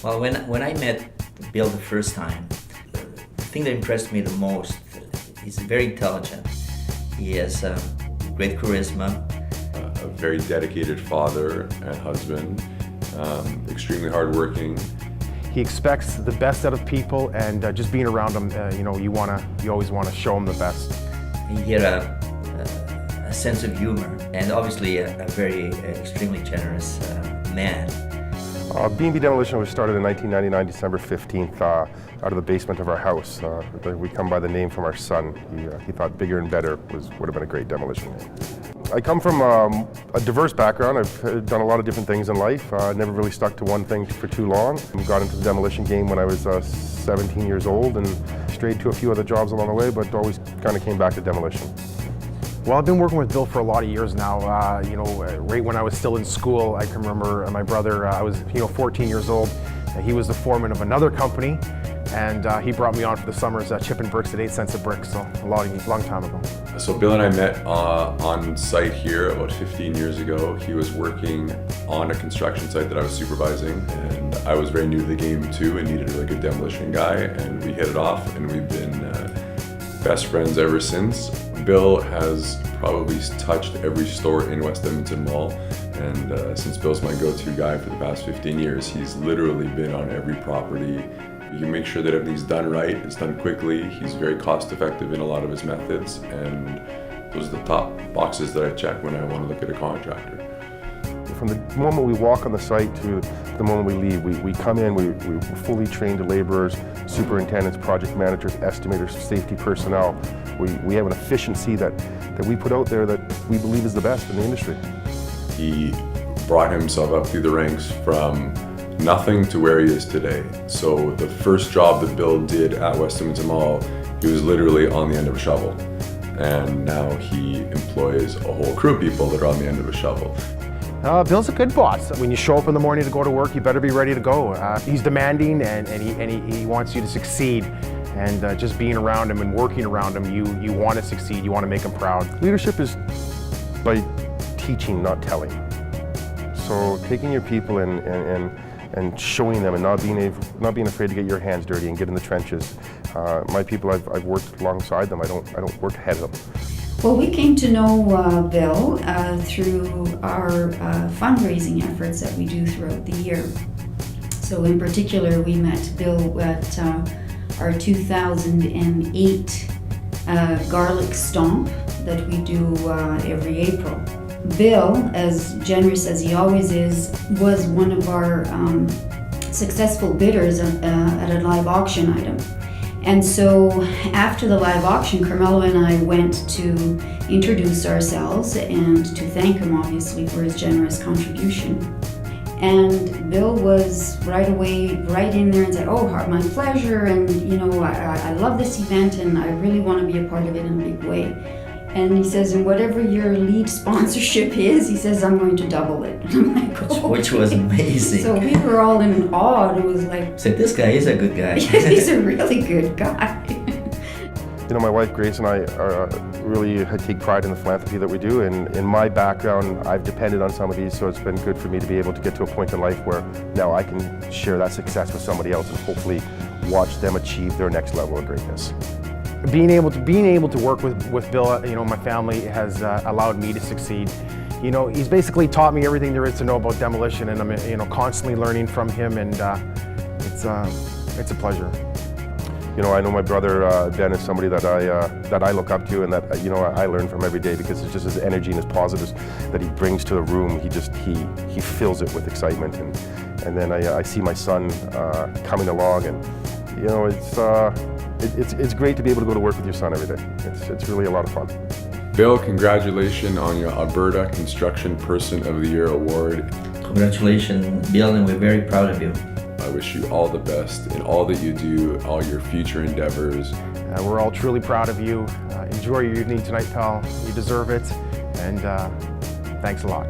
Well, when I met Bill the first time, the thing that impressed me the most, he's very intelligent. He has great charisma. A very dedicated father and husband, extremely hardworking. He expects the best out of people, and just being around him, you always want to show him the best. He had a sense of humor, and obviously a very extremely generous man. B&B Demolition was started in 1999, December 15th, out of the basement of our house. We come by the name from our son. He thought bigger and better would have been a great demolition name. I come from a diverse background. I've done a lot of different things in life. Never really stuck to one thing for too long. Got into the demolition game when I was 17 years old and strayed to a few other jobs along the way, but always kind of came back to demolition. Well, I've been working with Bill for a lot of years now. Right when I was still in school, I can remember my brother, I was 14 years old. He was the foreman of another company, and he brought me on for the summers chipping bricks at 8 cents a brick, so a long time ago. So Bill and I met on site here about 15 years ago. He was working on a construction site that I was supervising, and I was very new to the game too and needed a really good demolition guy, and we hit it off, and we've been best friends ever since. Bill has probably touched every store in West Edmonton Mall, and since Bill's my go-to guy for the past 15 years, he's literally been on every property. You make sure that everything's done right, it's done quickly. He's very cost-effective in a lot of his methods, and those are the top boxes that I check when I want to look at a contractor. From the moment we walk on the site to the moment we leave, we come in, we're fully trained laborers, superintendents, project managers, estimators, safety personnel. We have an efficiency that we put out there that we believe is the best in the industry. He brought himself up through the ranks from nothing to where he is today. So the first job that Bill did at West Edmonton Mall, he was literally on the end of a shovel. And now he employs a whole crew of people that are on the end of a shovel. Bill's a good boss. When you show up in the morning to go to work, you better be ready to go. He's demanding, and he wants you to succeed. And just being around him and working around him, you want to succeed, you want to make him proud. Leadership is by teaching, not telling. So taking your people and showing them and not being afraid to get your hands dirty and get in the trenches. My people, I've worked alongside them. I don't work ahead of them. Well, we came to know Bill through our fundraising efforts that we do throughout the year. So in particular, we met Bill at our 2008 garlic stomp that we do every April. Bill, as generous as he always is, was one of our successful bidders at a live auction item. And so after the live auction, Carmelo and I went to introduce ourselves and to thank him obviously for his generous contribution. And Bill was right away right in there and said, "Oh, my pleasure, and I love this event and I really want to be a part of it in a big way." And he says, "And whatever your lead sponsorship is," he says, "I'm going to double it." And I'm like, "Oh." Which was amazing. So we were all in awe. It was like, so this guy is a good guy. He's a really good guy. My wife Grace and I really take pride in the philanthropy that we do, and in my background, I've depended on some of these, so it's been good for me to be able to get to a point in life where now I can share that success with somebody else and hopefully watch them achieve their next level of greatness. Being able to work with Bill, my family has allowed me to succeed. He's basically taught me everything there is to know about demolition, and I'm constantly learning from him, and it's a pleasure. I know my brother Ben is somebody that I look up to and that I learn from every day, because it's just his energy and his positives that he brings to the room. He fills it with excitement, and then I see my son coming along, and it's great to be able to go to work with your son every day. It's really a lot of fun. Bill, congratulations on your Alberta Construction Person of the Year award. Congratulations, Bill, and we're very proud of you. I wish you all the best in all that you do, all your future endeavors. We're all truly proud of you. Enjoy your evening tonight, pal. You deserve it, and thanks a lot.